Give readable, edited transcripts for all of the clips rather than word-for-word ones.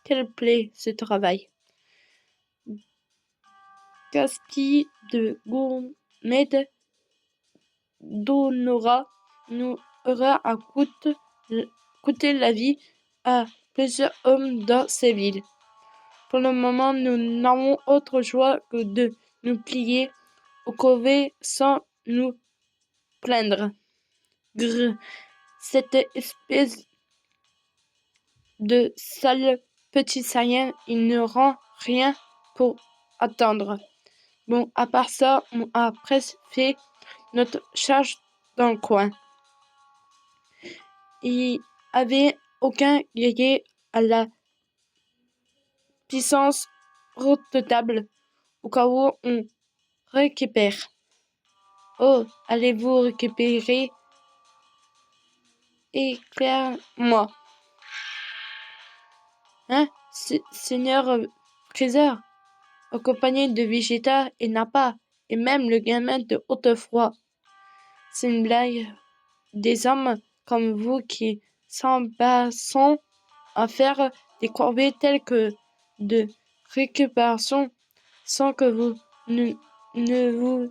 Quelle plaît ce travail. Gaspille de gourmet d'Honora nous aura à coûter la vie à plusieurs hommes dans ces villes. Pour le moment, nous n'avons autre choix que de nous plier au corvée sans nous plaindre. Grrr, cette espèce de sale petit saïen, il ne rend rien pour attendre. Bon, à part ça, on a presque fait notre charge dans le coin. Il avait aucun guerrier à la puissance redoutable au cas où on récupère. Oh, allez-vous récupérer? Éclaire-moi. Hein, Seigneur Fraser, accompagné de Vegeta et Nappa, et même le gamin de Hautefroid. C'est une blague. Des hommes comme vous qui s'embarrassent à faire des corvées telles que de récupération sans que vous ne vous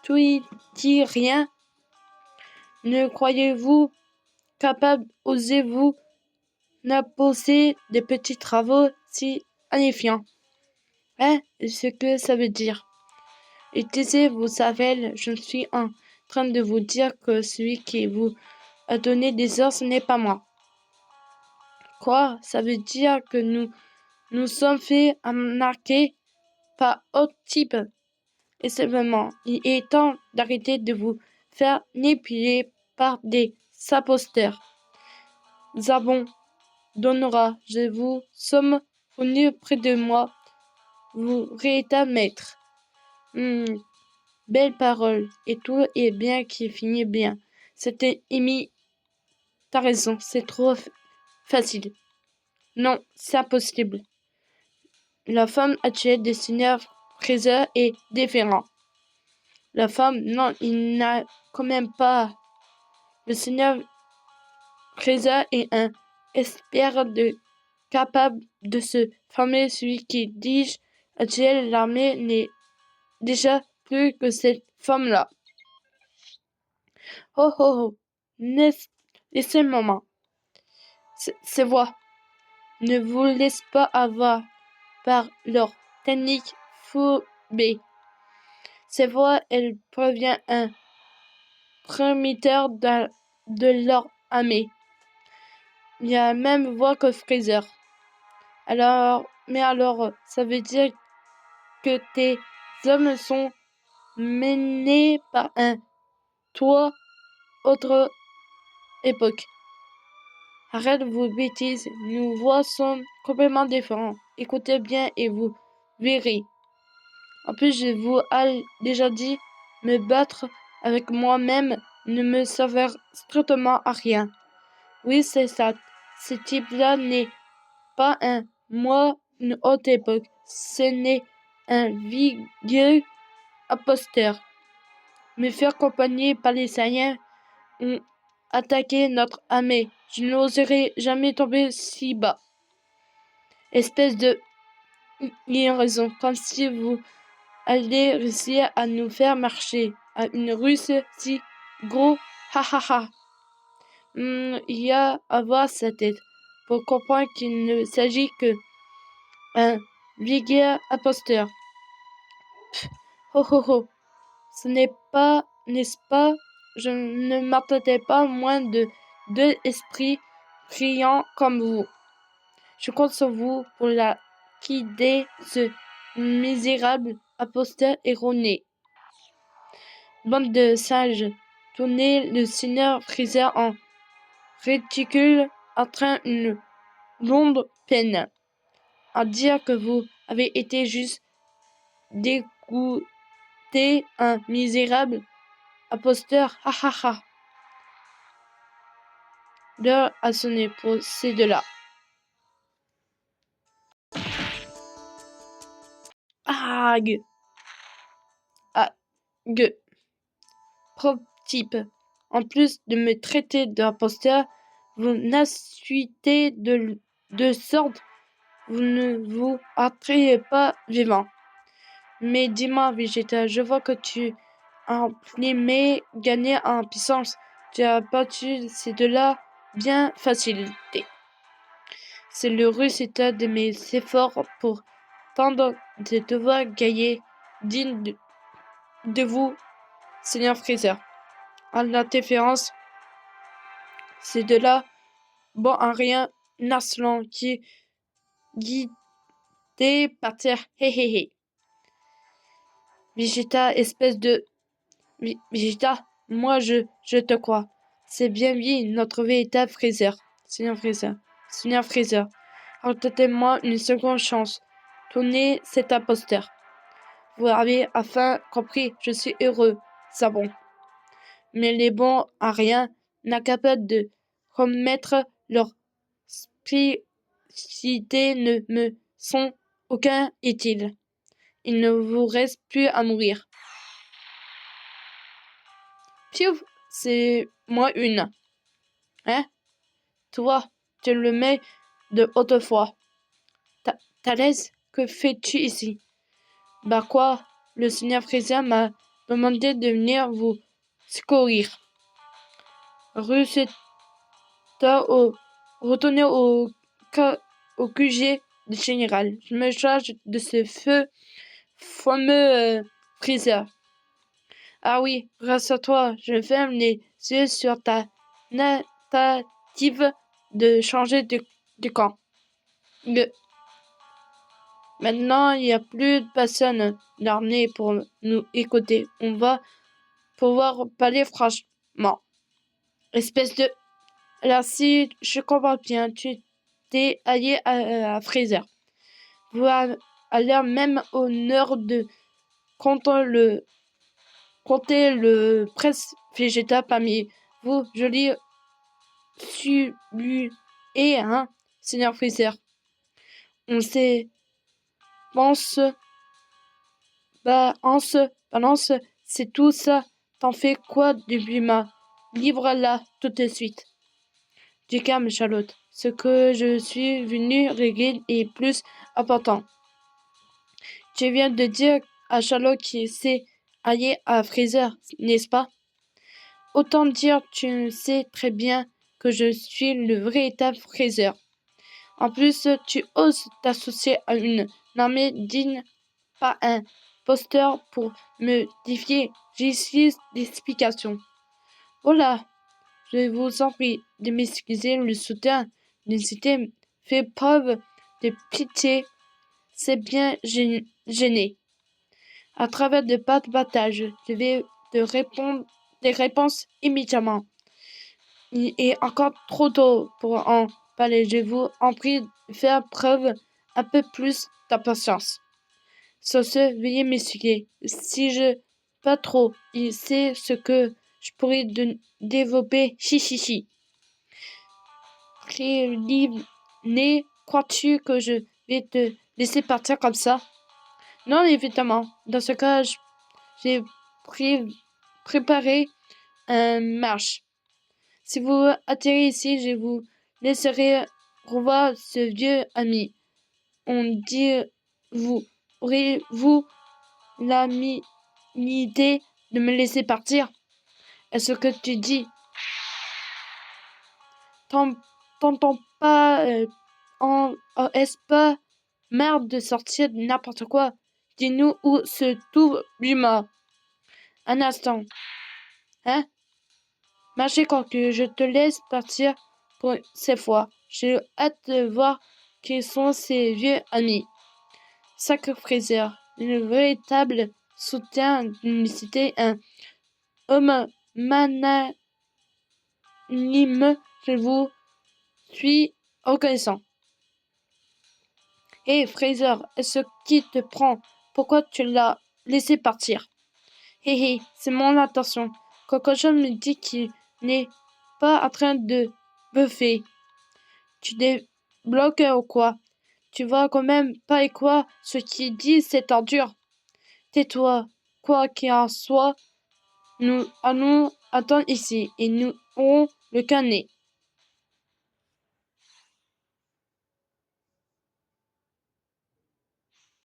tuiez rien. Ne croyez-vous capable, osez-vous n'imposer des petits travaux si ineffiants? Hein, ce que ça veut dire. Utilisez vos savelles, je suis en train de vous dire que celui qui vous a donné des ordres, ce n'est pas moi. Quoi? Ça veut dire que nous sommes fait arnaquer par autre type. Et simplement, il est temps d'arrêter de vous faire manipuler par des imposteurs. Zabon, Donora, je vous sommes venus près de moi, vous véritable maître. Belle parole, et tout est bien qui finit bien. C'était Amy. T'as raison, c'est trop facile. Non, c'est impossible. La femme actuelle des seigneurs Fraser est différente. La femme, non, il n'a quand même pas. Le seigneur Fraser est un expert capable de se former. Celui qui dirige actuelle l'armée n'est déjà plus que cette femme-là. Oh oh oh, laissez un moment. Ces voix ne vous laissent pas avoir par leur technique fourbée. Ces voix, elles proviennent un prometteur de leur armée. Il y a la même voix que Fraser. Alors, ça veut dire que tes hommes sont menés par toi, autre époque. Arrête vos bêtises, nos voix sont complètement différentes. Écoutez bien et vous verrez. En plus, je vous ai déjà dit, me battre avec moi-même ne me servira strictement à rien. Oui, c'est ça. Ce type-là n'est pas une haute époque. Ce n'est un vigueux imposteur. Me faire accompagner par les Saiyans ont attaqué notre armée. Je n'oserais jamais tomber si bas. Espèce de raison, comme si vous allez réussir à nous faire marcher à une russe si gros, ha ha ha. Il y a à voir sa tête pour comprendre qu'il ne s'agit que un vulgaire imposteur. Ho ho ho, ce n'est pas, n'est-ce pas? Je ne m'attendais pas moins de deux esprits brillants comme vous. Je compte sur vous pour la guider ce misérable imposteur erroné. Bande de singes, tournez le seigneur Fraser en réticule entraîne une longue peine. À dire que vous avez été juste dégoûté, un misérable imposteur, ha ha ha. L'heure a sonné pour ces deux-là. Ag. Ag. Pauvre type. En plus de me traiter d'imposteur, vous n'insultez de sorte Vous ne vous attrayez pas vivant. Mais dis-moi, Vegeta, je vois que tu as imprimé gagné en puissance. Tu as battu ces deux-là bien facilité. C'est le résultat de mes efforts pour tendre de devoir gagner digne de vous, Seigneur Freezer. À la différence, ces deux-là, bon à rien, Naslan qui guidé par terre, hé hé hé. Vegeta, espèce de Vegeta, moi je te crois. C'est bien lui, notre véritable Freezer. Seigneur Freezer. Seigneur Freezer. Accordez-moi une seconde chance. Tournez cet imposteur. Vous avez enfin compris, je suis heureux. C'est bon. Mais les bons à rien, incapables de remettre leur spiritualité ne me sont aucun utile. Il ne vous reste plus à mourir. Piouf, c'est moi une. Hein? Toi, tu le mets de autrefois. Thalès, que fais-tu ici? Bah quoi? Le seigneur Freezer m'a demandé de venir vous secourir. Retournez au QG du général. Je me charge de ce fameux Freezer. Ah oui, grâce à toi, je ferme les yeux sur ta tentative de changer de camp. Maintenant, il n'y a plus de personne d'armée pour nous écouter. On va pouvoir parler franchement. Espèce de... Là, si je comprends bien, tu t'es allié à Freezer. Vous avez même honneur de compter le presse végétal parmi vous, joli et hein, Seigneur Freezer. On sait, pense, balance, c'est tout ça. T'en fais quoi du Buma? Livre-la tout de suite. Du calme, Charlotte. Ce que je suis venu régler est plus important. Tu viens de dire à Charlotte qui s'est allié à Freezer, n'est-ce pas? Autant dire, tu sais très bien que je suis le véritable Freezer. En plus, tu oses t'associer à une armée digne, pas un posteur pour me défier. J'utilise l'explication. Voilà, je vous en prie de m'excuser le soutien d'une cité fait preuve de pitié. C'est bien gêné. À travers de battages, je vais te répondre des réponses immédiatement. Il est encore trop tôt pour en parler. Je vous en prie de faire preuve un peu plus de patience. Sur ce, veuillez m'excuser. Si je pas trop, il sait ce que je pourrais développer. Chi. Préliminaire, crois-tu que je vais te laisser partir comme ça? Non, évidemment. Dans ce cas, j'ai préparé un marche. Si vous atterrez ici, je vous laisserai revoir ce vieux ami. On dit, aurez-vous l'amitié de me laisser partir? Est-ce que tu dis? T'entends pas, est-ce pas marre de sortir n'importe quoi? Dis-nous où se trouve Buma. Un instant. Hein? Marchez que je te laisse partir pour cette fois. J'ai hâte de voir qui sont ces vieux amis. Sacre Fraser, le véritable soutien d'une cité, un homme magnanime, je vous suis reconnaissant. Hé, Fraser, est-ce qui te prend? Pourquoi tu l'as laissé partir? Hé, c'est mon intention. Cococho me dit qu'il n'est pas en train de buffer. Tu débloques ou quoi? Tu vois quand même pas et quoi ce qu'il dit, c'est dur. Tais-toi. Quoi qu'il en soit, nous allons attendre ici et nous aurons le canet.